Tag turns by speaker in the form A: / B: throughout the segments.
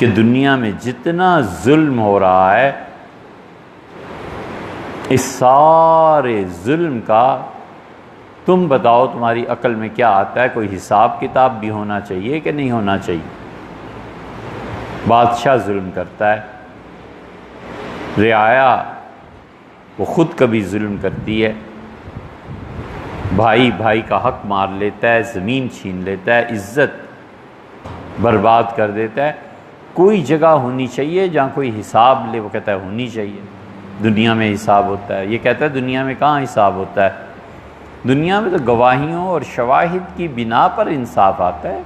A: کہ دنیا میں جتنا ظلم ہو رہا ہے، اس سارے ظلم کا تم بتاؤ تمہاری عقل میں کیا آتا ہے؟ کوئی حساب کتاب بھی ہونا چاہیے کہ نہیں ہونا چاہیے؟ بادشاہ ظلم کرتا ہے، رعایا وہ خود کبھی ظلم کرتی ہے، بھائی بھائی کا حق مار لیتا ہے، زمین چھین لیتا ہے، عزت برباد کر دیتا ہے۔ کوئی جگہ ہونی چاہیے جہاں کوئی حساب لے، وہ کہتا ہے ہونی چاہیے، دنیا میں حساب ہوتا ہے۔ یہ کہتا ہے دنیا میں کہاں حساب ہوتا ہے؟ دنیا میں تو گواہیوں اور شواہد کی بنا پر انصاف آتا ہے،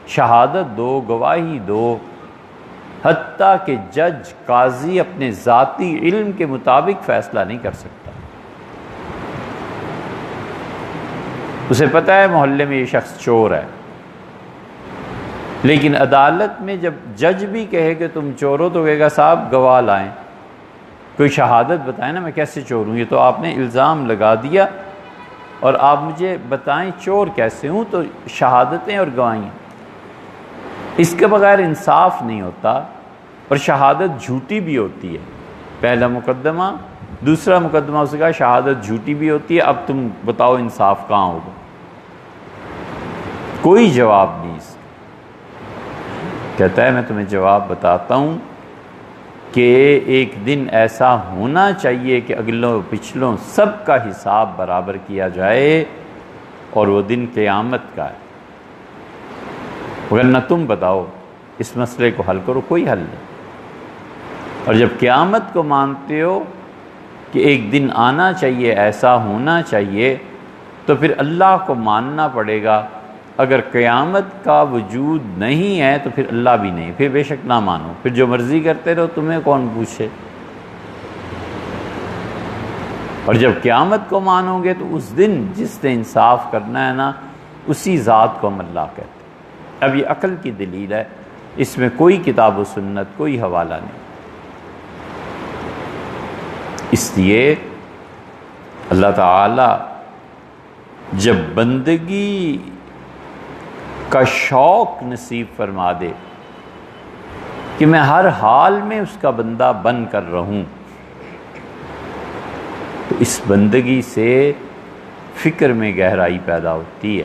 A: شہادت دو، گواہی دو، حتیٰ کہ جج قاضی اپنے ذاتی علم کے مطابق فیصلہ نہیں کر سکتا۔ اسے پتہ ہے محلے میں یہ شخص چور ہے، لیکن عدالت میں جب جج بھی کہے کہ تم چور ہو تو کہے گا صاحب گواہ لائیں، کوئی شہادت بتائیں نا میں کیسے چور ہوں، یہ تو آپ نے الزام لگا دیا اور آپ مجھے بتائیں چور کیسے ہوں، تو شہادتیں اور گواہیاں، اس کے بغیر انصاف نہیں ہوتا۔ اور شہادت جھوٹی بھی ہوتی ہے، پہلا مقدمہ، دوسرا مقدمہ اس کا شہادت جھوٹی بھی ہوتی ہے، اب تم بتاؤ انصاف کہاں ہوگا؟ کوئی جواب نہیں اس کا۔ کہتا ہے میں تمہیں جواب بتاتا ہوں کہ ایک دن ایسا ہونا چاہیے کہ اگلوں پچھلوں سب کا حساب برابر کیا جائے، اور وہ دن قیامت کا ہے۔ ورنہ تم بتاؤ اس مسئلے کو حل کرو، کوئی حل نہیں۔ اور جب قیامت کو مانتے ہو کہ ایک دن آنا چاہیے، ایسا ہونا چاہیے، تو پھر اللہ کو ماننا پڑے گا۔ اگر قیامت کا وجود نہیں ہے تو پھر اللہ بھی نہیں، پھر بے شک نہ مانو، پھر جو مرضی کرتے رہو، تمہیں کون پوچھے۔ اور جب قیامت کو مانو گے تو اس دن جس نے انصاف کرنا ہے نا، اسی ذات کو ہم اللہ کہتے ہیں۔ اب یہ عقل کی دلیل ہے، اس میں کوئی کتاب و سنت، کوئی حوالہ نہیں۔ اس لیے اللہ تعالی جب بندگی کا شوق نصیب فرما دے کہ میں ہر حال میں اس کا بندہ بن کر رہوں، تو اس بندگی سے فکر میں گہرائی پیدا ہوتی ہے،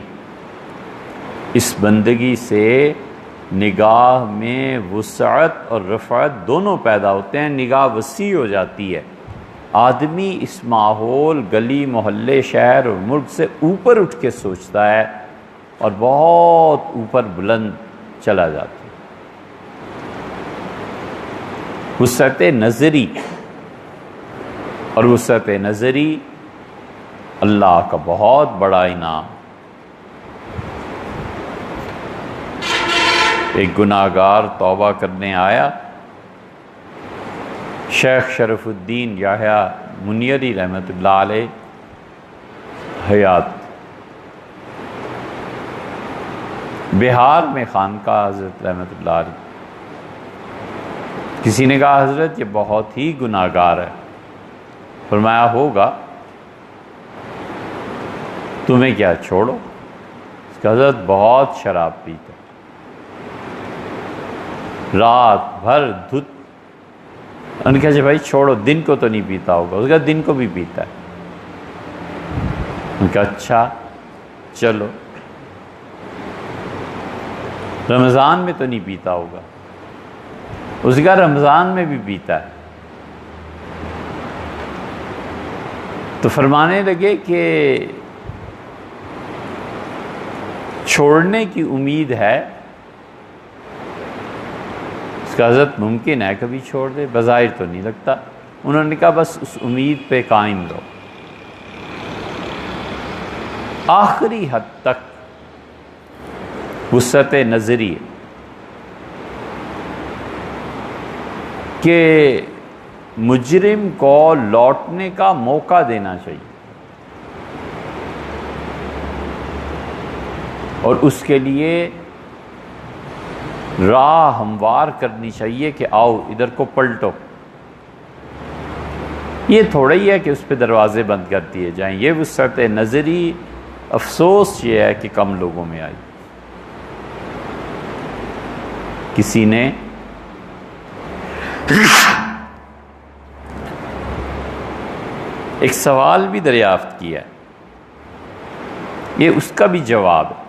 A: اس بندگی سے نگاہ میں وسعت اور رفعت دونوں پیدا ہوتے ہیں، نگاہ وسیع ہو جاتی ہے۔ آدمی اس ماحول، گلی محلے، شہر اور ملک سے اوپر اٹھ کے سوچتا ہے اور بہت اوپر بلند چلا جاتا ہے۔ وسعت نظری، اور وسعت نظری اللہ کا بہت بڑا انعام۔ ایک گناہگار توبہ کرنے آیا، شیخ شرف الدین یحییٰ منیری رحمۃ اللہ علیہ حیات، بہار میں خانقاہ حضرت رحمۃ اللہ علیہ۔ کسی نے کہا حضرت یہ بہت ہی گناہگار ہے، فرمایا ہوگا، تمہیں کیا چھوڑو؟ اس کا حضرت بہت شراب پیتا، رات بھر دھت۔ ان نے کہا بھائی چھوڑو، دن کو تو نہیں پیتا ہوگا؟ اس کا دن کو بھی پیتا ہے۔ ان کا اچھا چلو، رمضان میں تو نہیں پیتا ہوگا؟ اس کا رمضان میں بھی پیتا ہے۔ تو فرمانے لگے کہ چھوڑنے کی امید ہے؟ اس کا حضرت ممکن ہے کبھی چھوڑ دے، بظاہر تو نہیں لگتا۔ انہوں نے کہا بس اس امید پہ قائم رہو، آخری حد تک وسعت نظری کہ مجرم کو لوٹنے کا موقع دینا چاہیے، اور اس کے لیے راہ ہموار کرنی چاہیے کہ آؤ ادھر کو پلٹو۔ یہ تھوڑا ہی ہے کہ اس پہ دروازے بند کر دیے جائیں، یہ وسعت نظری افسوس یہ ہے کہ کم لوگوں میں آئی۔ کسی نے ایک سوال بھی دریافت کیا ہے، یہ اس کا بھی جواب ہے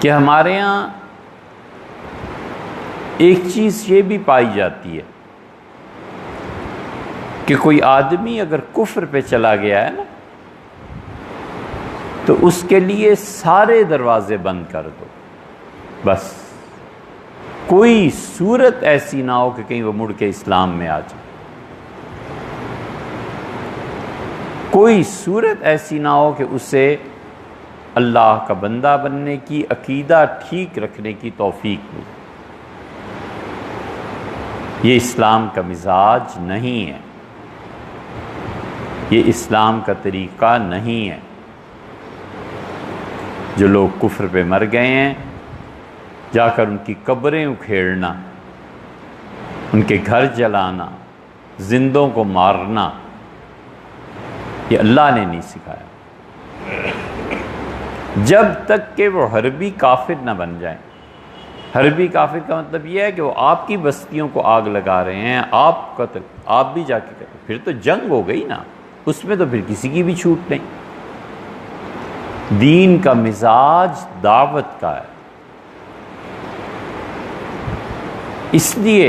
A: کہ ہمارے ہاں ایک چیز یہ بھی پائی جاتی ہے کہ کوئی آدمی اگر کفر پہ چلا گیا ہے نا تو اس کے لیے سارے دروازے بند کر دو، بس کوئی صورت ایسی نہ ہو کہ کہیں وہ مڑ کے اسلام میں آ جائے، کوئی صورت ایسی نہ ہو کہ اسے اللہ کا بندہ بننے کی، عقیدہ ٹھیک رکھنے کی توفیق ملے۔ یہ اسلام کا مزاج نہیں ہے، یہ اسلام کا طریقہ نہیں ہے۔ جو لوگ کفر پہ مر گئے ہیں، جا کر ان کی قبریں اکھیڑنا، ان کے گھر جلانا، زندوں کو مارنا، یہ اللہ نے نہیں سکھایا، جب تک کہ وہ حربی کافر نہ بن جائیں۔ حربی کافر کا مطلب یہ ہے کہ وہ آپ کی بستیوں کو آگ لگا رہے ہیں، آپ بھی جا کے کریں، پھر تو جنگ ہو گئی نا، اس میں تو پھر کسی کی بھی چھوٹ نہیں۔ دین کا مزاج دعوت کا ہے، اس لیے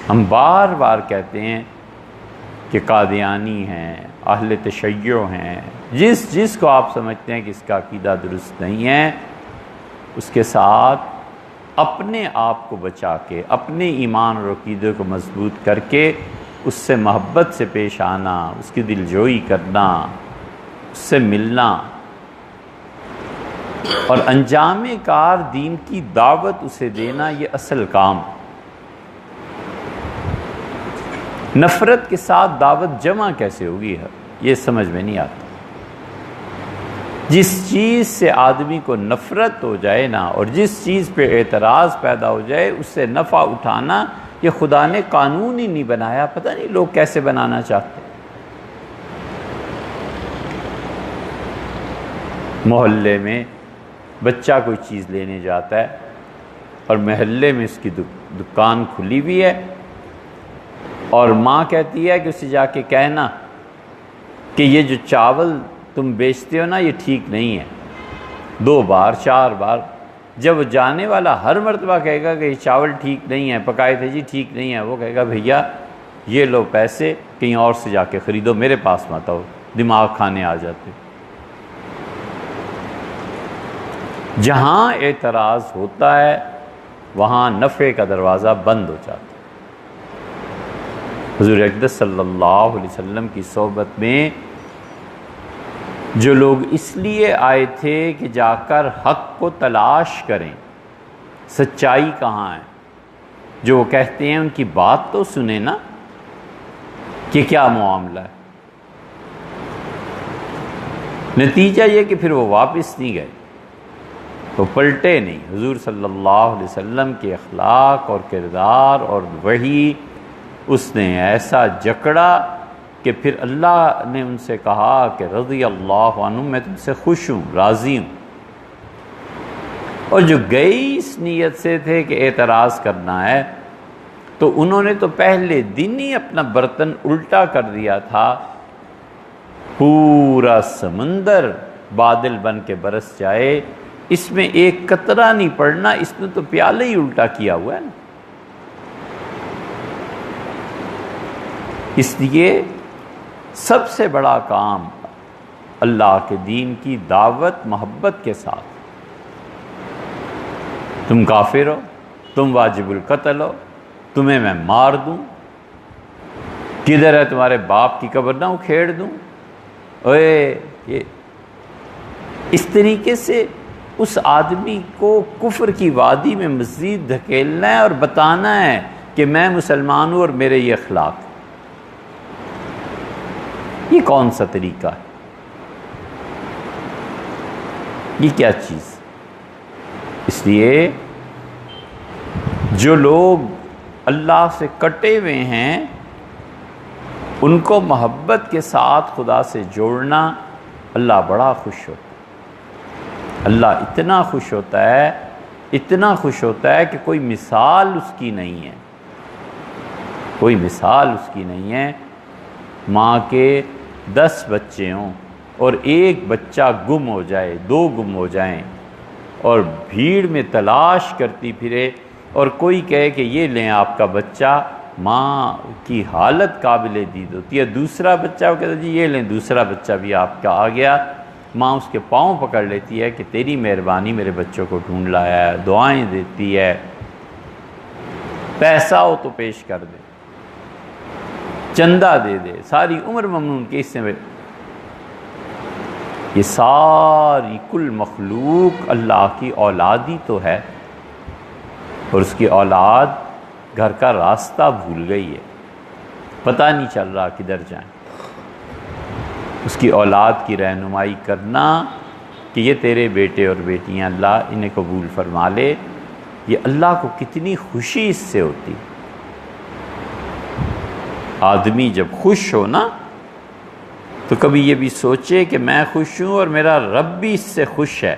A: ہم بار بار کہتے ہیں کہ قادیانی ہیں، اہل تشیع ہیں، جس کو آپ سمجھتے ہیں کہ اس کا عقیدہ درست نہیں ہے، اس کے ساتھ اپنے آپ کو بچا کے، اپنے ایمان اور عقیدے کو مضبوط کر کے اس سے محبت سے پیش آنا، اس کی دلجوئی کرنا، اس سے ملنا، اور انجام کار دین کی دعوت اسے دینا، یہ اصل کام۔ نفرت کے ساتھ دعوت جمع کیسے ہوگی؟ یہ سمجھ میں نہیں آتا۔ جس چیز سے آدمی کو نفرت ہو جائے نا، اور جس چیز پہ اعتراض پیدا ہو جائے، اس سے نفع اٹھانا، یہ خدا نے قانون ہی نہیں بنایا، پتہ نہیں لوگ کیسے بنانا چاہتے ہیں۔ محلے میں بچہ کوئی چیز لینے جاتا ہے اور محلے میں اس کی دکان کھلی ہوئی ہے، اور ماں کہتی ہے کہ اسے جا کے کہنا کہ یہ جو چاول تم بیچتے ہو نا، یہ ٹھیک نہیں ہے، 2 بار 4 بار۔ جب جانے والا ہر مرتبہ کہے گا کہ یہ چاول ٹھیک نہیں ہے، پکائے تھے جی ٹھیک نہیں ہے، وہ کہے گا بھیا یہ لو پیسے، کہیں اور سے جا کے خریدو، میرے پاس مت آؤ، دماغ کھانے آ جاتے۔ جہاں اعتراض ہوتا ہے وہاں نفع کا دروازہ بند ہو جاتا ہے۔ حضور اقدس صلی اللہ علیہ وسلم کی صحبت میں جو لوگ اس لیے آئے تھے کہ جا کر حق کو تلاش کریں، سچائی کہاں ہے، جو وہ کہتے ہیں ان کی بات تو سنیں نا کہ کیا معاملہ ہے۔ نتیجہ یہ کہ پھر وہ واپس نہیں گئے، وہ پلٹے نہیں۔ حضور صلی اللہ علیہ وسلم کے اخلاق اور کردار اور وحی اس نے ایسا جکڑا کہ پھر اللہ نے ان سے کہا کہ رضی اللہ عنہم، میں تم سے خوش ہوں، راضی ہوں۔ اور جو گئی اس نیت سے تھے کہ اعتراض کرنا ہے، تو انہوں نے تو پہلے دن ہی اپنا برتن الٹا کر دیا تھا، پورا سمندر بادل بن کے برس جائے، اس میں ایک قطرہ نہیں پڑنا، اس نے تو پیالے ہی الٹا کیا ہوا ہے نا۔ اس لیے سب سے بڑا کام اللہ کے دین کی دعوت محبت کے ساتھ۔ تم کافر ہو، تم واجب القتل ہو، تمہیں میں مار دوں، کدھر ہے تمہارے باپ کی قبر نہ اکھیڑ دوں، یہ اس طریقے سے اس آدمی کو کفر کی وادی میں مزید دھکیلنا ہے اور بتانا ہے کہ میں مسلمان ہوں اور میرے یہ اخلاق۔ یہ کون سا طریقہ ہے؟ یہ کیا چیز؟ اس لیے جو لوگ اللہ سے کٹے ہوئے ہیں ان کو محبت کے ساتھ خدا سے جوڑنا اللہ بڑا خوش ہوتا ہے۔ اللہ اتنا خوش ہوتا ہے، اتنا خوش ہوتا ہے کہ کوئی مثال اس کی نہیں ہے، کوئی مثال اس کی نہیں ہے۔ ماں کے 10 بچے ہوں اور ایک بچہ گم ہو جائے، 2 گم ہو جائیں، اور بھیڑ میں تلاش کرتی پھرے، اور کوئی کہے کہ یہ لیں آپ کا بچہ، ماں کی حالت قابل دید ہوتی ہے۔ دوسرا بچہ وہ کہتا ہے جی یہ لیں، دوسرا بچہ بھی آپ کا آ گیا، ماں اس کے پاؤں پکڑ لیتی ہے کہ تیری مہربانی میرے بچوں کو ڈھونڈ لایا ہے، دعائیں دیتی ہے، پیسہ ہو تو پیش کر دے، چندہ دے دے، ساری عمر ممنون کے حصے میں۔ یہ ساری کل مخلوق اللہ کی اولاد ہی تو ہے، اور اس کی اولاد گھر کا راستہ بھول گئی ہے، پتہ نہیں چل رہا کدھر جائیں۔ اس کی اولاد کی رہنمائی کرنا کہ یہ تیرے بیٹے اور بیٹیاں، اللہ انہیں قبول فرما لے، یہ اللہ کو کتنی خوشی اس سے ہوتی۔ آدمی جب خوش ہو نا تو کبھی یہ بھی سوچے کہ میں خوش ہوں اور میرا رب بھی اس سے خوش ہے،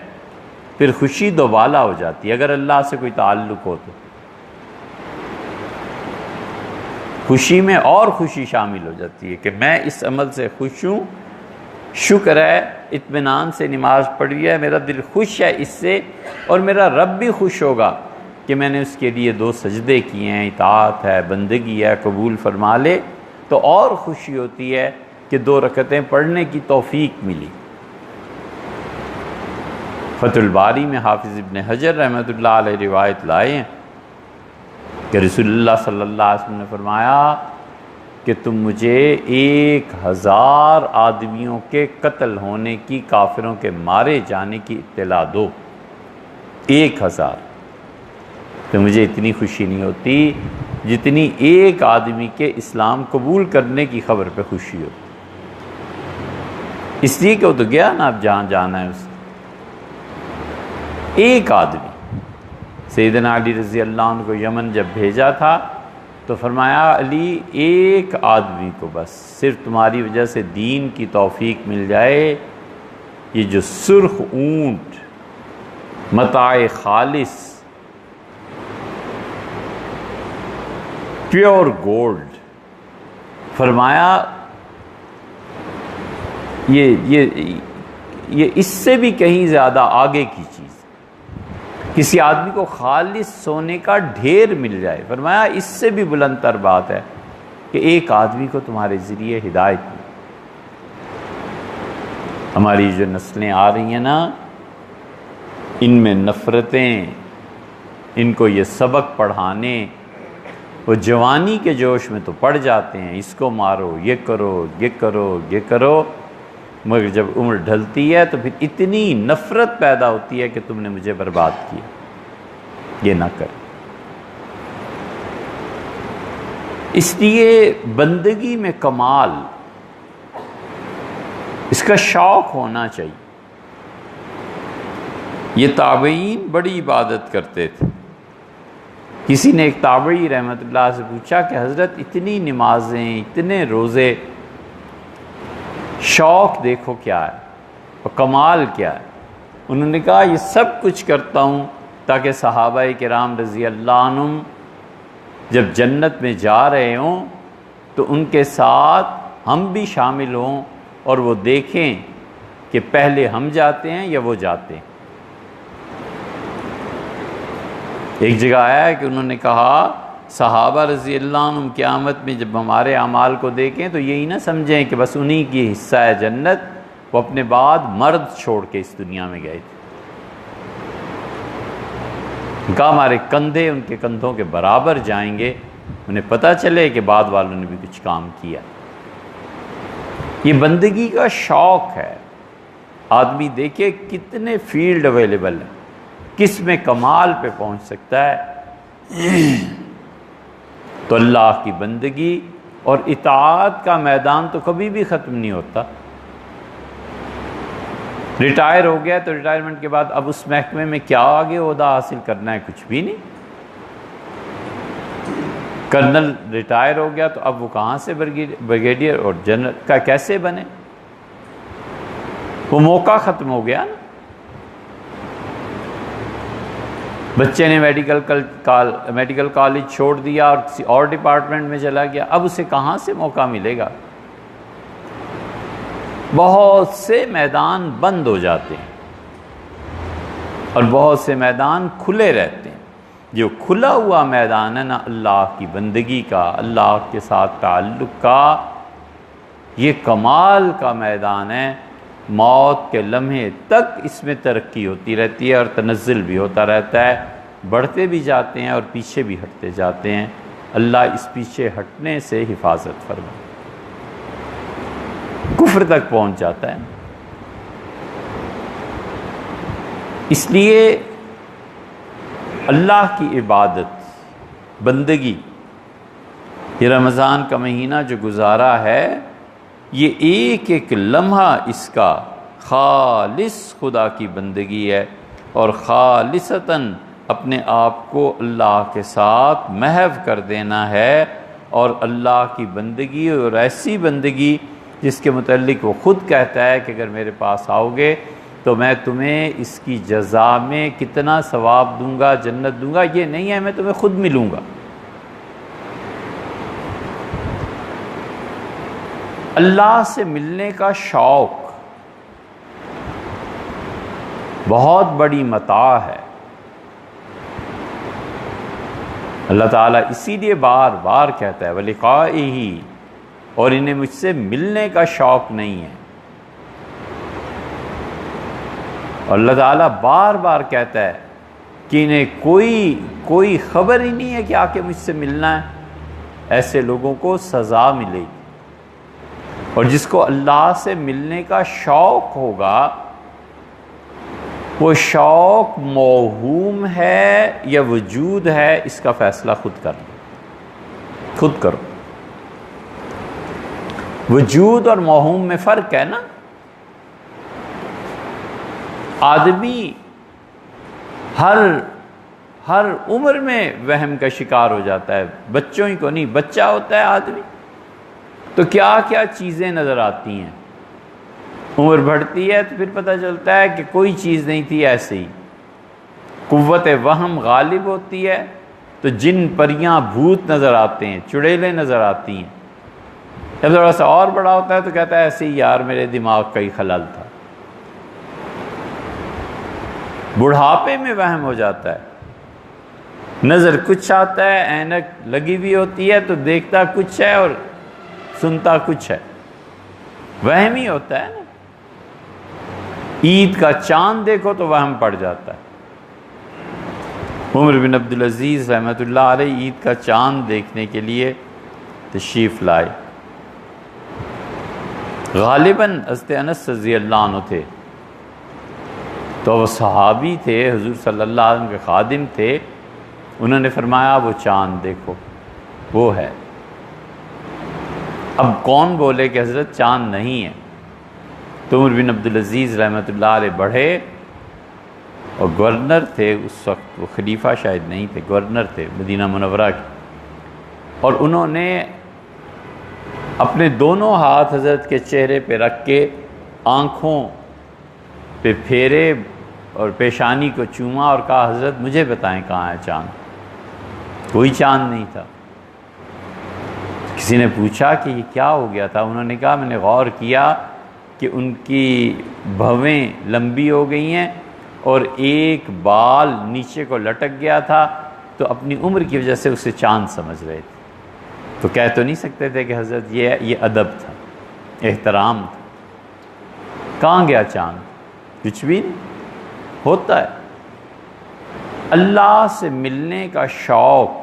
A: پھر خوشی دوبالا ہو جاتی ہے۔ اگر اللہ سے کوئی تعلق ہو تو خوشی میں اور خوشی شامل ہو جاتی ہے کہ میں اس عمل سے خوش ہوں، شکر ہے، اطمینان سے نماز پڑھی ہے، میرا دل خوش ہے اس سے، اور میرا رب بھی خوش ہوگا کہ میں نے اس کے لیے 2 سجدے کیے ہیں، اطاعت ہے، بندگی ہے، قبول فرما لے، تو اور خوشی ہوتی ہے کہ 2 رکعتیں پڑھنے کی توفیق ملی۔ فتح الباری میں حافظ ابن حجر رحمۃ اللہ علیہ روایت لائے ہیں کہ رسول اللہ صلی اللہ علیہ وسلم نے فرمایا کہ تم مجھے 1000 آدمیوں کے قتل ہونے کی، کافروں کے مارے جانے کی اطلاع دو، 1000۔ تو مجھے اتنی خوشی نہیں ہوتی جتنی ایک آدمی کے اسلام قبول کرنے کی خبر پہ خوشی ہوتی، اس لیے کہ وہ تو گیا نا، اب جہاں جانا ہے اس ایک آدمی۔ سیدنا علی رضی اللہ عنہ کو یمن جب بھیجا تھا تو فرمایا علی ایک آدمی کو بس، صرف تمہاری وجہ سے دین کی توفیق مل جائے، یہ جو سرخ اونٹ، متاع خالص، پیور گولڈ، فرمایا یہ اس سے بھی کہیں زیادہ آگے کی چیز، کسی آدمی کو خالص سونے کا ڈھیر مل جائے، فرمایا اس سے بھی بلند تر بات ہے کہ ایک آدمی کو تمہارے ذریعے ہدایت ملے۔ ہماری جو نسلیں آ رہی ہیں نا، ان میں نفرتیں، ان کو یہ سبق پڑھانے، وہ جوانی کے جوش میں تو پڑ جاتے ہیں، اس کو مارو، یہ کرو، یہ کرو، یہ کرو، مگر جب عمر ڈھلتی ہے تو پھر اتنی نفرت پیدا ہوتی ہے کہ تم نے مجھے برباد کیا، یہ نہ کر۔ اس لیے بندگی میں کمال، اس کا شوق ہونا چاہیے۔ یہ تابعین بڑی عبادت کرتے تھے۔ کسی نے ایک تابعی رحمت اللہ سے پوچھا کہ حضرت اتنی نمازیں، اتنے روزے، شوق دیکھو کیا ہے اور کمال کیا ہے؟ انہوں نے کہا یہ سب کچھ کرتا ہوں تاکہ صحابہ کرام رضی اللہ عنہم جب جنت میں جا رہے ہوں تو ان کے ساتھ ہم بھی شامل ہوں اور وہ دیکھیں کہ پہلے ہم جاتے ہیں یا وہ جاتے ہیں۔ ایک جگہ آیا ہے کہ انہوں نے کہا صحابہ رضی اللہ عنہم قیامت میں جب ہمارے اعمال کو دیکھیں تو یہی نہ سمجھیں کہ بس انہی کی حصہ ہے جنت، وہ اپنے بعد مرد چھوڑ کے اس دنیا میں گئے تھے۔ کہا ہمارے کندھے ان کے کندھوں کے برابر جائیں گے، انہیں پتہ چلے کہ بعد والوں نے بھی کچھ کام کیا۔ یہ بندگی کا شوق ہے۔ آدمی دیکھے کتنے فیلڈ اویلیبل ہیں، کس میں کمال پہ پہنچ سکتا ہے۔ تو اللہ کی بندگی اور اطاعت کا میدان تو کبھی بھی ختم نہیں ہوتا۔ ریٹائر ہو گیا تو ریٹائرمنٹ کے بعد اب اس محکمے میں کیا آگے عہدہ حاصل کرنا ہے؟ کچھ بھی نہیں۔ کرنل ریٹائر ہو گیا تو اب وہ کہاں سے بریگیڈیئر اور جنرل کا کیسے بنے؟ وہ موقع ختم ہو گیا نا۔ بچے نے میڈیکل کالج چھوڑ دیا اور کسی اور ڈپارٹمنٹ میں چلا گیا، اب اسے کہاں سے موقع ملے گا؟ بہت سے میدان بند ہو جاتے ہیں اور بہت سے میدان کھلے رہتے ہیں۔ جو کھلا ہوا میدان ہے نا اللہ کی بندگی کا، اللہ کے ساتھ تعلق کا، یہ کمال کا میدان ہے۔ موت کے لمحے تک اس میں ترقی ہوتی رہتی ہے اور تنزل بھی ہوتا رہتا ہے، بڑھتے بھی جاتے ہیں اور پیچھے بھی ہٹتے جاتے ہیں۔ اللہ اس پیچھے ہٹنے سے حفاظت فرمائے۔ کفر تک پہنچ جاتا ہے، اس لیے اللہ کی عبادت، بندگی، یہ رمضان کا مہینہ جو گزارا ہے، یہ ایک ایک لمحہ اس کا خالص خدا کی بندگی ہے، اور خالصتاً اپنے آپ کو اللہ کے ساتھ محو کر دینا ہے، اور اللہ کی بندگی اور ایسی بندگی جس کے متعلق وہ خود کہتا ہے کہ اگر میرے پاس آؤ گے تو میں تمہیں اس کی جزا میں کتنا ثواب دوں گا، جنت دوں گا، یہ نہیں ہے میں تمہیں خود ملوں گا۔ اللہ سے ملنے کا شوق بہت بڑی متاع ہے۔ اللہ تعالیٰ اسی لیے بار بار کہتا ہے وَلِقَائِهِ، اور انہیں مجھ سے ملنے کا شوق نہیں ہے۔ اور اللہ تعالیٰ بار بار کہتا ہے کہ انہیں کوئی خبر ہی نہیں ہے کہ آ کے مجھ سے ملنا ہے۔ ایسے لوگوں کو سزا ملے گی، اور جس کو اللہ سے ملنے کا شوق ہوگا، وہ شوق موہوم ہے یا وجود ہے، اس کا فیصلہ خود کرو۔ وجود اور موہوم میں فرق ہے نا۔ آدمی ہر عمر میں وہم کا شکار ہو جاتا ہے، بچوں ہی کو نہیں، بچہ ہوتا ہے آدمی تو کیا کیا چیزیں نظر آتی ہیں، عمر بڑھتی ہے تو پھر پتہ چلتا ہے کہ کوئی چیز نہیں تھی، ایسے ہی قوت وہم غالب ہوتی ہے تو جن پریاں بھوت نظر آتے ہیں، چڑیلیں نظر آتی ہیں۔ جب تھوڑا سا اور بڑا ہوتا ہے تو کہتا ہے ایسے ہی یار میرے دماغ کا ہی خلل تھا۔ بڑھاپے میں وہم ہو جاتا ہے، نظر کچھ آتا ہے، اینک لگی ہوئی ہوتی ہے تو دیکھتا کچھ ہے اور سنتا کچھ ہے، وہم ہی ہوتا ہے نا۔ عید کا چاند دیکھو تو وہم پڑ جاتا ہے۔ عمر بن عبدالعزیز رحمۃ اللہ علیہ عید کا چاند دیکھنے کے لیے تشریف لائے۔ غالباً حضرت انس رضی اللہ عنہ تھے، تو وہ صحابی تھے، حضور صلی اللہ علیہ وسلم کے خادم تھے۔ انہوں نے فرمایا وہ چاند دیکھو، وہ ہے۔ اب کون بولے کہ حضرت چاند نہیں ہے؟ تو عمر بن عبدالعزیز رحمۃ اللہ علیہ بڑھے، اور گورنر تھے اس وقت، وہ خلیفہ شاید نہیں تھے، گورنر تھے مدینہ منورہ کے، اور انہوں نے اپنے دونوں ہاتھ حضرت کے چہرے پہ رکھ کے آنکھوں پہ پھیرے اور پیشانی کو چوما اور کہا حضرت مجھے بتائیں کہاں ہے چاند؟ کوئی چاند نہیں تھا۔ کسی نے پوچھا کہ یہ کیا ہو گیا تھا؟ انہوں نے کہا میں نے غور کیا کہ ان کی بھویں لمبی ہو گئی ہیں اور ایک بال نیچے کو لٹک گیا تھا، تو اپنی عمر کی وجہ سے اسے چاند سمجھ رہے تھے۔ تو کہہ تو نہیں سکتے تھے کہ حضرت یہ ادب تھا، احترام تھا۔ کہاں گیا چاند؟ کچھ بھی نہیں ہوتا ہے۔ اللہ سے ملنے کا شوق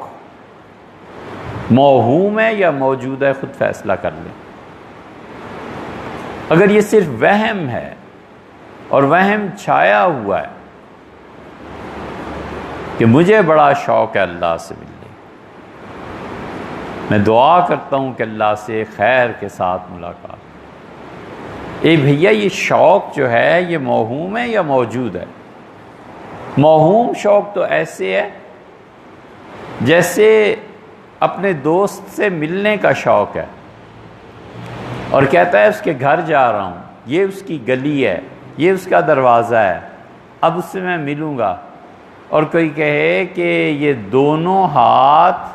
A: موہوم ہے یا موجود ہے، خود فیصلہ کر لیں۔ اگر یہ صرف وہم ہے اور وہم چھایا ہوا ہے کہ مجھے بڑا شوق ہے اللہ سے ملنے، میں دعا کرتا ہوں کہ اللہ سے خیر کے ساتھ ملاقات۔ اے بھیا یہ شوق جو ہے یہ موہوم ہے یا موجود ہے؟ موہوم شوق تو ایسے ہے جیسے اپنے دوست سے ملنے کا شوق ہے اور کہتا ہے اس کے گھر جا رہا ہوں، یہ اس کی گلی ہے، یہ اس کا دروازہ ہے، اب اس سے میں ملوں گا، اور کوئی کہے کہ یہ دونوں ہاتھ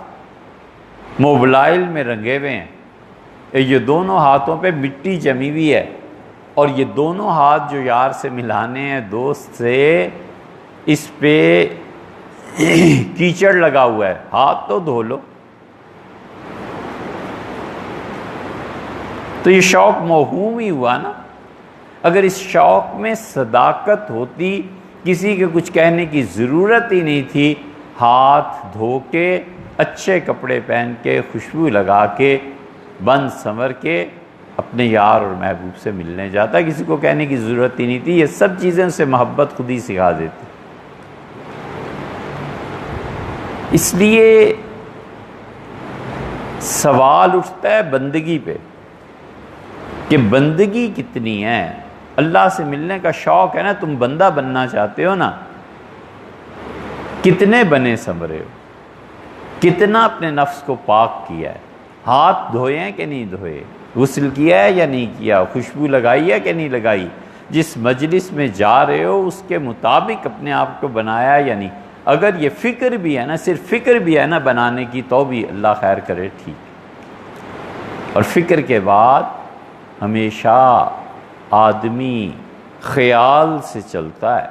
A: موبائل میں رنگے ہوئے ہیں، یہ دونوں ہاتھوں پہ مٹی جمی ہوئی ہے، اور یہ دونوں ہاتھ جو یار سے ملانے ہیں، دوست سے، اس پہ کیچڑ لگا ہوا ہے، ہاتھ تو دھو لو۔ تو یہ شوق موہوم ہی ہوا نا۔ اگر اس شوق میں صداقت ہوتی، کسی کے کچھ کہنے کی ضرورت ہی نہیں تھی، ہاتھ دھو کے، اچھے کپڑے پہن کے، خوشبو لگا کے، بند سنور کے اپنے یار اور محبوب سے ملنے جاتا، کسی کو کہنے کی ضرورت ہی نہیں تھی۔ یہ سب چیزیں اسے محبت خود ہی سکھا دیتی۔ اس لیے سوال اٹھتا ہے بندگی پہ کہ بندگی کتنی ہے۔ اللہ سے ملنے کا شوق ہے نا، تم بندہ بننا چاہتے ہو نا، کتنے بنے سنورے ہو، کتنا اپنے نفس کو پاک کیا ہے، ہاتھ دھوئے ہیں کہ نہیں دھوئے، غسل کیا ہے یا نہیں کیا، خوشبو لگائی ہے کہ نہیں لگائی، جس مجلس میں جا رہے ہو اس کے مطابق اپنے آپ کو بنایا یا نہیں۔ اگر یہ فکر بھی ہے نا، صرف فکر بھی ہے نا بنانے کی، تو بھی اللہ خیر کرے، ٹھیک۔ اور فکر کے بعد ہمیشہ آدمی خیال سے چلتا ہے،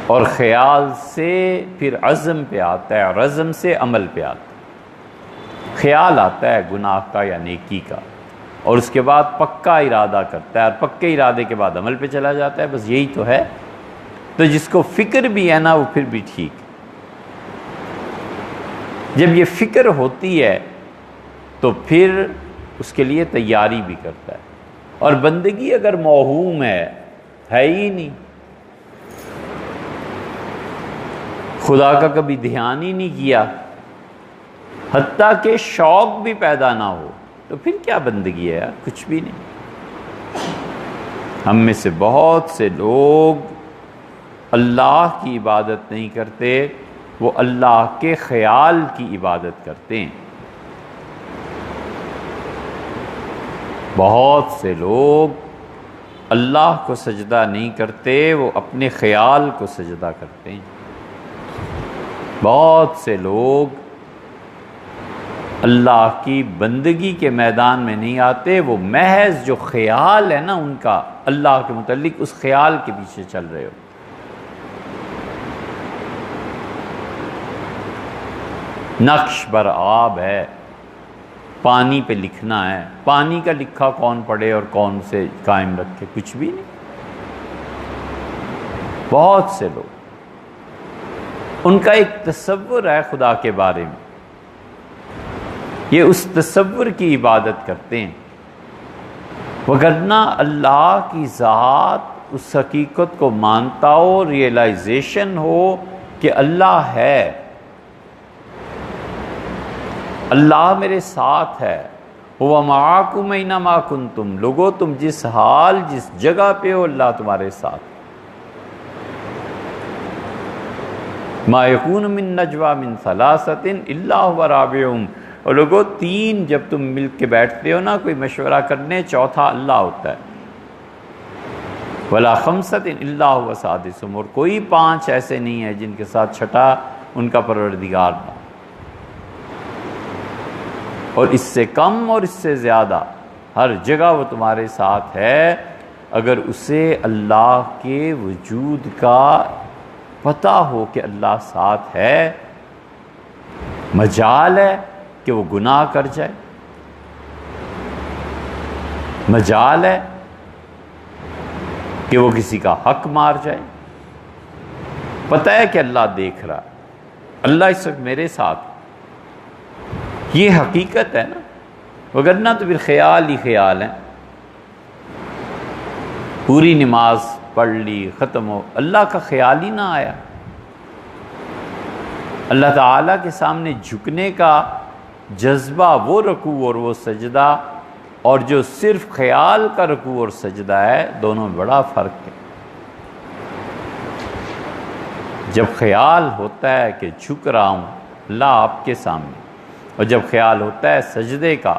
A: اور خیال سے پھر عزم پہ آتا ہے، اور عزم سے عمل پہ آتا ہے۔ خیال آتا ہے گناہ کا یا نیکی کا، اور اس کے بعد پکا ارادہ کرتا ہے، اور پکے ارادے کے بعد عمل پہ چلا جاتا ہے، بس یہی تو ہے۔ تو جس کو فکر بھی ہے نا، وہ پھر بھی ٹھیک۔ جب یہ فکر ہوتی ہے تو پھر اس کے لیے تیاری بھی کرتا ہے۔ اور بندگی اگر موہوم ہے ہی نہیں، خدا کا کبھی دھیان ہی نہیں کیا، حتیٰ کہ شوق بھی پیدا نہ ہو، تو پھر کیا بندگی ہے یار؟ کچھ بھی نہیں۔ ہم میں سے بہت سے لوگ اللہ کی عبادت نہیں کرتے، وہ اللہ کے خیال کی عبادت کرتے ہیں۔ بہت سے لوگ اللہ کو سجدہ نہیں کرتے، وہ اپنے خیال کو سجدہ کرتے ہیں۔ بہت سے لوگ اللہ کی بندگی کے میدان میں نہیں آتے، وہ محض جو خیال ہے نا ان کا اللہ کے متعلق، اس خیال کے پیچھے چل رہے ہو۔ نقش بر آب ہے، پانی پہ لکھنا ہے، پانی کا لکھا کون پڑھے اور کون سے قائم رکھے؟ کچھ بھی نہیں۔ بہت سے لوگ، ان کا ایک تصور ہے خدا کے بارے میں، یہ اس تصور کی عبادت کرتے ہیں، وگرنہ اللہ کی ذات، اس حقیقت کو مانتا ہو، ریئلائزیشن ہو کہ اللہ ہے، اللہ میرے ساتھ ہے، وَمَعَكُمْ أَيْنَمَا كُنْتُمْ، لوگو تم جس حال جس جگہ پہ ہو اللہ تمہارے ساتھ۔ مَا يَكُونُ مِن نَجْوَى مِن ثَلَاثَةٍ إِلَّا هُوَ رَابِعُهُمْ، اور لوگو تین جب تم مل کے بیٹھتے ہو نا کوئی مشورہ کرنے، چوتھا اللہ ہوتا ہے۔ وَلَا خَمْسَةٍ إِلَّا هُوَ سَادِسُهُمْ، اور کوئی پانچ ایسے نہیں ہے جن کے ساتھ چھٹا ان کا پروردگار نہ، اور اس سے کم اور اس سے زیادہ ہر جگہ وہ تمہارے ساتھ ہے۔ اگر اسے اللہ کے وجود کا پتہ ہو کہ اللہ ساتھ ہے، مجال ہے کہ وہ گناہ کر جائے، مجال ہے کہ وہ کسی کا حق مار جائے، پتہ ہے کہ اللہ دیکھ رہا، اللہ اس وقت میرے ساتھ، یہ حقیقت ہے نا، وگرنہ تو پھر خیال ہی خیال ہے۔ پوری نماز پڑھ لی، ختم ہو، اللہ کا خیال ہی نہ آیا۔ اللہ تعالیٰ کے سامنے جھکنے کا جذبہ، وہ رکوع اور وہ سجدہ، اور جو صرف خیال کا رکوع اور سجدہ ہے، دونوں میں بڑا فرق ہے۔ جب خیال ہوتا ہے کہ جھک رہا ہوں اللہ آپ کے سامنے، اور جب خیال ہوتا ہے سجدے کا،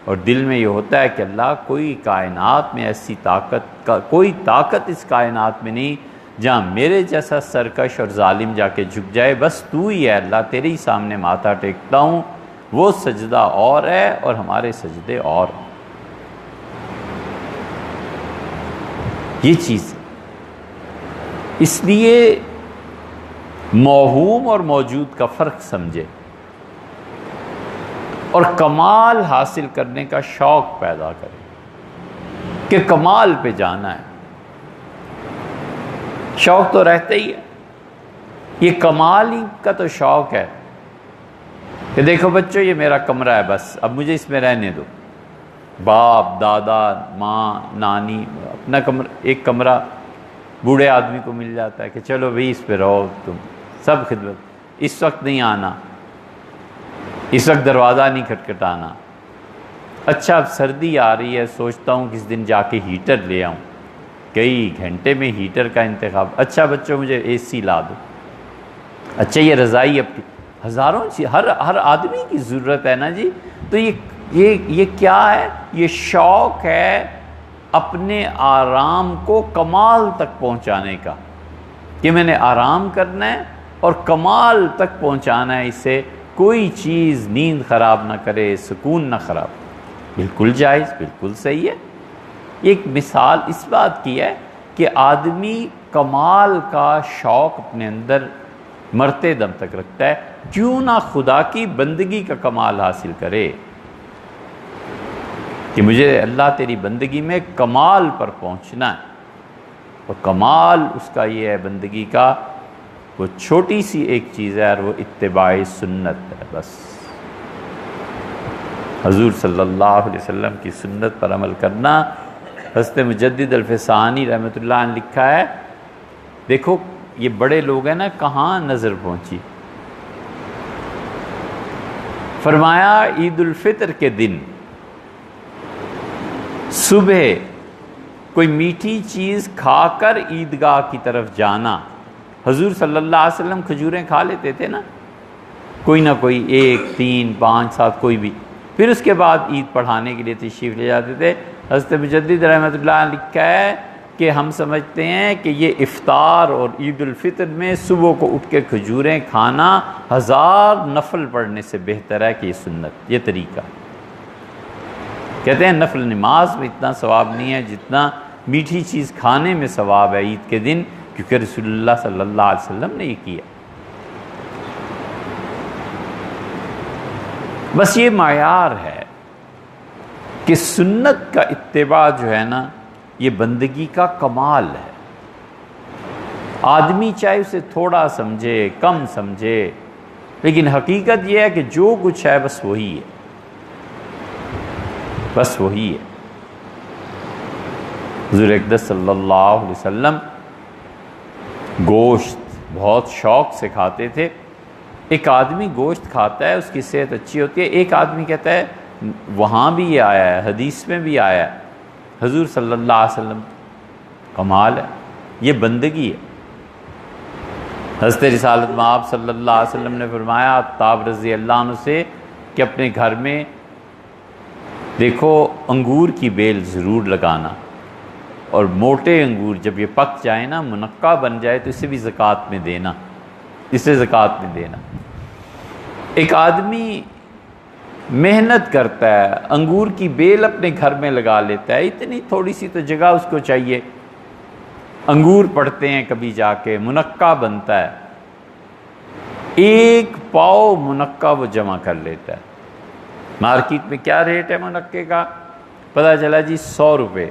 A: اور دل میں یہ ہوتا ہے کہ اللہ کوئی کائنات میں ایسی طاقت کا، کوئی طاقت اس کائنات میں نہیں جہاں میرے جیسا سرکش اور ظالم جا کے جھک جائے، بس تو ہی ہے اللہ، تیرے ہی سامنے ماتھا ٹیکتا ہوں، وہ سجدہ اور ہے اور ہمارے سجدے اور ہیں۔ یہ چیز ہے۔ اس لیے موہوم اور موجود کا فرق سمجھے اور کمال حاصل کرنے کا شوق پیدا کرے کہ کمال پہ جانا ہے۔ شوق تو رہتا ہی ہے، یہ کمال ہی کا تو شوق ہے کہ دیکھو بچوں یہ میرا کمرہ ہے، بس اب مجھے اس میں رہنے دو، باپ دادا ماں نانی اپنا کمرہ، ایک کمرہ بوڑھے آدمی کو مل جاتا ہے کہ چلو بھئی اس پہ رہو تم، سب خدمت، اس وقت نہیں آنا، اس وقت دروازہ نہیں کھٹکھٹانا۔ اچھا اب سردی آ رہی ہے، سوچتا ہوں کس دن جا کے ہیٹر لے آؤں، کئی گھنٹے میں ہیٹر کا انتخاب، اچھا بچوں مجھے اے سی لا دو، اچھا یہ رضائی اپنی، ہزاروں چیز ہر آدمی کی ضرورت ہے نا جی۔ تو یہ کیا ہے؟ یہ شوق ہے اپنے آرام کو کمال تک پہنچانے کا، کہ میں نے آرام کرنا ہے اور کمال تک پہنچانا ہے، اسے کوئی چیز نیند خراب نہ کرے، سکون نہ خراب۔ بالکل جائز، بالکل صحیح ہے۔ ایک مثال اس بات کی ہے کہ آدمی کمال کا شوق اپنے اندر مرتے دم تک رکھتا ہے، کیوں نہ خدا کی بندگی کا کمال حاصل کرے کہ مجھے اللہ تیری بندگی میں کمال پر پہنچنا ہے۔ اور کمال اس کا یہ ہے بندگی کا، وہ چھوٹی سی ایک چیز ہے اور وہ اتباع سنت ہے، بس حضور صلی اللہ علیہ وسلم کی سنت پر عمل کرنا۔ حضرت مجدد الفسانی رحمۃ اللہ عنہ لکھا ہے، دیکھو یہ بڑے لوگ ہیں نا، کہاں نظر پہنچی، فرمایا عید الفطر کے دن صبح کوئی میٹھی چیز کھا کر عیدگاہ کی طرف جانا۔ حضور صلی اللہ علیہ وسلم کھجوریں کھا لیتے تھے نا، کوئی نہ کوئی، 1 3 5 7 کوئی بھی، پھر اس کے بعد عید پڑھانے کے لیے تشریف لے جاتے تھے۔ حضرت مجدد رحمۃ اللہ عنہ لکھا ہے کہ ہم سمجھتے ہیں کہ یہ افطار اور عید الفطر میں صبح کو اٹھ کے کھجوریں کھانا 1000 نفل پڑھنے سے بہتر ہے کہ یہ سنت، یہ طریقہ۔ کہتے ہیں نفل نماز میں اتنا ثواب نہیں ہے جتنا میٹھی چیز کھانے میں ثواب ہے عید کے دن، کیونکہ رسول اللہ صلی اللہ علیہ وسلم نے یہ کیا۔ بس یہ معیار ہے کہ سنت کا اتباع جو ہے نا، یہ بندگی کا کمال ہے۔ آدمی چاہے اسے تھوڑا سمجھے، کم سمجھے، لیکن حقیقت یہ ہے کہ جو کچھ ہے بس وہی ہے، بس وہی ہے۔ حضور اقدس صلی اللہ علیہ وسلم گوشت بہت شوق سے کھاتے تھے۔ ایک آدمی گوشت کھاتا ہے، اس کی صحت اچھی ہوتی ہے، ایک آدمی کہتا ہے، وہاں بھی یہ آیا ہے، حدیث میں بھی آیا ہے، حضور صلی اللہ علیہ وسلم، کمال ہے، یہ بندگی ہے۔ حضرت رسالت مآب صلی اللہ علیہ وسلم نے فرمایا عطاب رضی اللہ عنہ سے کہ اپنے گھر میں دیکھو انگور کی بیل ضرور لگانا، اور موٹے انگور جب یہ پک جائے نا، منقع بن جائے، تو اسے بھی زکوٰۃ میں دینا، اسے زکوٰۃ میں دینا۔ ایک آدمی محنت کرتا ہے، انگور کی بیل اپنے گھر میں لگا لیتا ہے، اتنی تھوڑی سی تو جگہ اس کو چاہیے، انگور پڑتے ہیں کبھی جا کے، منقع بنتا ہے، 1 پاؤ منقع وہ جمع کر لیتا ہے۔ مارکیٹ میں کیا ریٹ ہے منقع کا؟ پتہ چلا جی 100 روپے۔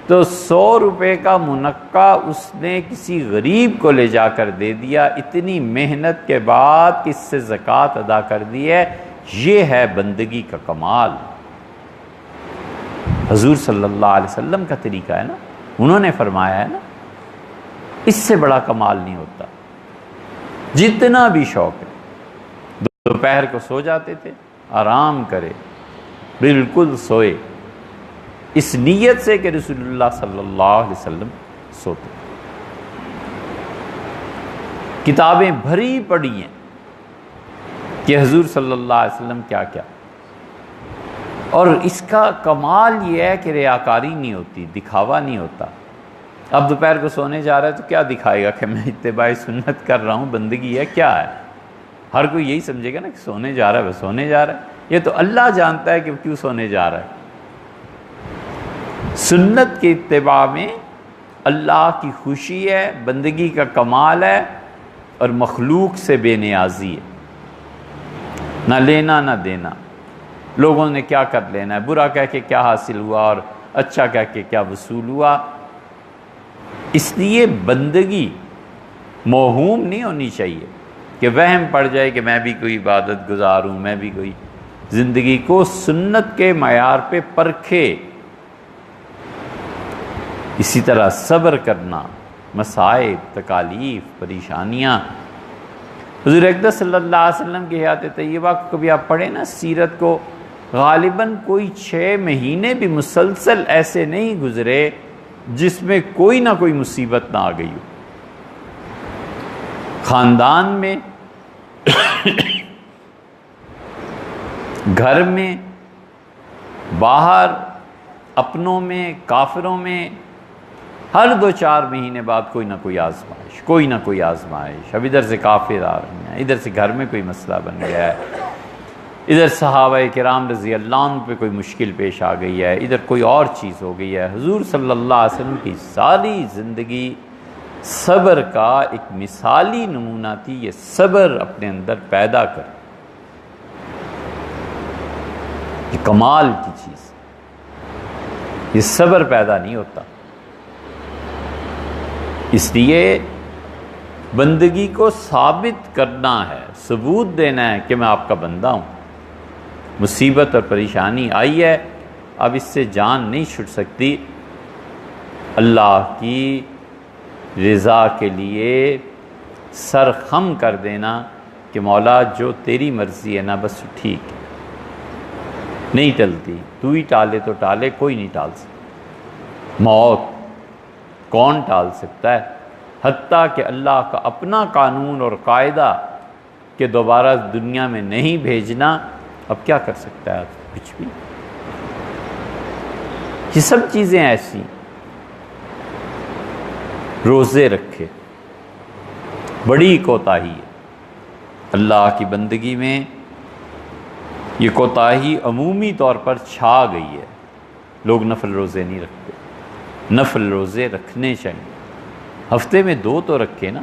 A: تو 100 روپے کا منقع اس نے کسی غریب کو لے جا کر دے دیا، اتنی محنت کے بعد اس سے زکوٰۃ ادا کر دی ہے۔ یہ ہے بندگی کا کمال، حضور صلی اللہ علیہ وسلم کا طریقہ ہے نا، انہوں نے فرمایا ہے نا، اس سے بڑا کمال نہیں ہوتا۔ جتنا بھی شوق ہے، دوپہر کو سو جاتے تھے، آرام کرے، بالکل سوئے، اس نیت سے کہ رسول اللہ صلی اللہ علیہ وسلم سوتے۔ کتابیں بھری پڑی ہیں کہ حضور صلی اللہ علیہ وسلم کیا کیا، اور اس کا کمال یہ ہے کہ ریاکاری نہیں ہوتی، دکھاوا نہیں ہوتا۔ اب دوپہر کو سونے جا رہا ہے تو کیا دکھائے گا کہ میں اتباع سنت کر رہا ہوں، بندگی ہے کیا ہے؟ ہر کوئی یہی سمجھے گا نا کہ سونے جا رہا ہے، وہ سونے جا رہا ہے۔ یہ تو اللہ جانتا ہے کہ وہ کیوں سونے جا رہا ہے۔ سنت کے اتباع میں اللہ کی خوشی ہے، بندگی کا کمال ہے، اور مخلوق سے بے نیازی ہے، نہ لینا نہ دینا۔ لوگوں نے کیا کر لینا ہے، برا کہہ کے کیا حاصل ہوا اور اچھا کہہ کے کیا وصول ہوا۔ اس لیے بندگی موہوم نہیں ہونی چاہیے کہ وہم پڑ جائے کہ میں بھی کوئی عبادت گزار ہوں، میں بھی کوئی۔ زندگی کو سنت کے معیار پہ پرکھے۔ اسی طرح صبر کرنا، مصائب، تکالیف، پریشانیاں۔ حضور اقدس صلی اللہ علیہ وسلم کی حیات طیبہ کو کبھی آپ پڑھیں نا، سیرت کو، غالباً کوئی 6 مہینے بھی مسلسل ایسے نہیں گزرے جس میں کوئی نہ کوئی مصیبت نہ آ گئی ہو۔ خاندان میں، گھر میں، باہر، اپنوں میں، کافروں میں، ہر 2-4 مہینے بعد کوئی نہ کوئی آزمائش، کوئی نہ کوئی آزمائش۔ اب ادھر سے کافر آ رہے ہیں، ادھر سے گھر میں کوئی مسئلہ بن گیا ہے، ادھر صحابہ کرام رضی اللہ عنہ پہ کوئی مشکل پیش آ گئی ہے، ادھر کوئی اور چیز ہو گئی ہے۔ حضور صلی اللہ علیہ وسلم کی ساری زندگی صبر کا ایک مثالی نمونہ تھی۔ یہ صبر اپنے اندر پیدا کر، یہ کمال کی چیز، یہ صبر پیدا نہیں ہوتا۔ اس لیے بندگی کو ثابت کرنا ہے، ثبوت دینا ہے کہ میں آپ کا بندہ ہوں۔ مصیبت اور پریشانی آئی ہے، اب اس سے جان نہیں چھٹ سکتی۔ اللہ کی رضا کے لیے سر خم کر دینا کہ مولا جو تیری مرضی ہے نا، بس ٹھیک ہے، نہیں ٹلتی، تو ہی ٹالے تو ٹالے، کوئی نہیں ٹال سکتا۔ موت کون ٹال سکتا ہے؟ حتیٰ کہ اللہ کا اپنا قانون اور قاعدہ کہ دوبارہ دنیا میں نہیں بھیجنا، اب کیا کر سکتا ہے؟ کچھ بھی۔ یہ سب چیزیں ایسی۔ روزے رکھے، بڑی کوتاہی ہے اللہ کی بندگی میں۔ یہ کوتاہی عمومی طور پر چھا گئی ہے، لوگ نفل روزے نہیں رکھتے۔ نفل روزے رکھنے چاہیے، ہفتے میں 2 تو رکھے نا،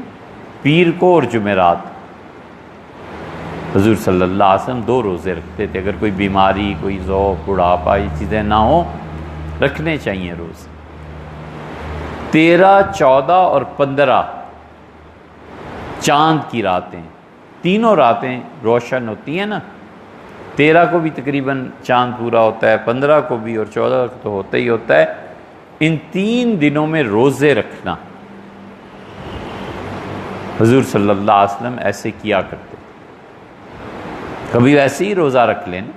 A: پیر کو اور جمعرات۔ حضور صلی اللہ علیہ وسلم 2 روزے رکھتے تھے، اگر کوئی بیماری، کوئی ذوق، بڑھاپا، یہ چیزیں نہ ہوں، رکھنے چاہیے روزے۔ 13، 14 اور 15 چاند کی راتیں، تینوں راتیں روشن ہوتی ہیں نا۔ 13 کو بھی تقریباً چاند پورا ہوتا ہے، 15 کو بھی، اور 14 کو تو ہوتا ہی ہوتا ہے۔ ان 3 دنوں میں روزے رکھنا، حضور صلی اللہ علیہ وسلم ایسے کیا کرتے۔ کبھی ویسے ہی روزہ رکھ لینا،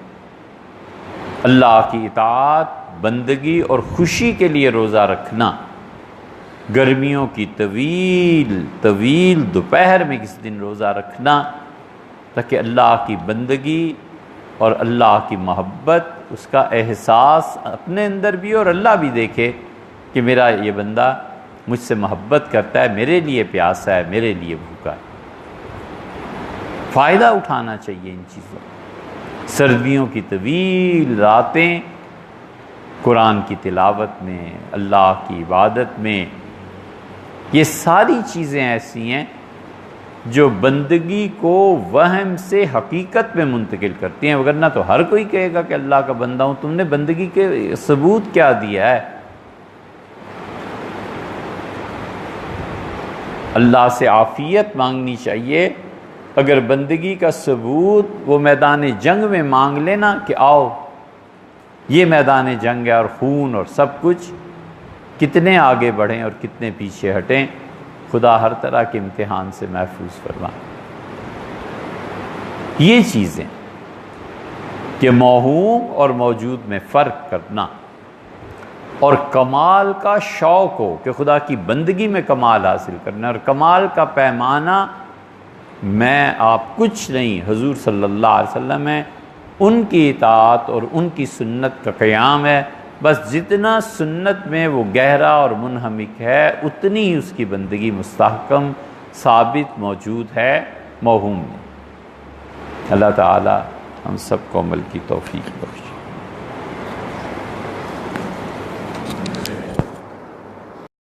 A: اللہ کی اطاعت، بندگی اور خوشی کے لیے روزہ رکھنا۔ گرمیوں کی طویل دوپہر میں کس دن روزہ رکھنا، تاکہ اللہ کی بندگی اور اللہ کی محبت، اس کا احساس اپنے اندر بھی، اور اللہ بھی دیکھے کہ میرا یہ بندہ مجھ سے محبت کرتا ہے، میرے لیے پیاسا ہے، میرے لیے بھوکا ہے۔ فائدہ اٹھانا چاہیے ان چیزوں۔ سردیوں کی طویل راتیں قرآن کی تلاوت میں، اللہ کی عبادت میں، یہ ساری چیزیں ایسی ہیں جو بندگی کو وہم سے حقیقت میں منتقل کرتی ہیں، وگرنہ تو ہر کوئی کہے گا کہ اللہ کا بندہ ہوں، تم نے بندگی کے ثبوت کیا دیا ہے؟ اللہ سے عافیت مانگنی چاہیے۔ اگر بندگی کا ثبوت وہ میدان جنگ میں مانگ لینا کہ آؤ یہ میدان جنگ ہے اور خون اور سب کچھ، کتنے آگے بڑھیں اور کتنے پیچھے ہٹیں، خدا ہر طرح کے امتحان سے محفوظ فرمائے۔ یہ چیزیں کہ موہوم اور موجود میں فرق کرنا، اور کمال کا شوق ہو کہ خدا کی بندگی میں کمال حاصل کرنا، اور کمال کا پیمانہ میں آپ کچھ نہیں، حضور صلی اللہ علیہ وسلم ہے، ان کی اطاعت اور ان کی سنت کا قیام ہے، بس جتنا سنت میں وہ گہرا اور منہمک ہے اتنی ہی اس کی بندگی مستحکم ثابت موجود ہے، موہوم نہیں۔ اللہ تعالی ہم سب کو عمل کی توفیق بخشے۔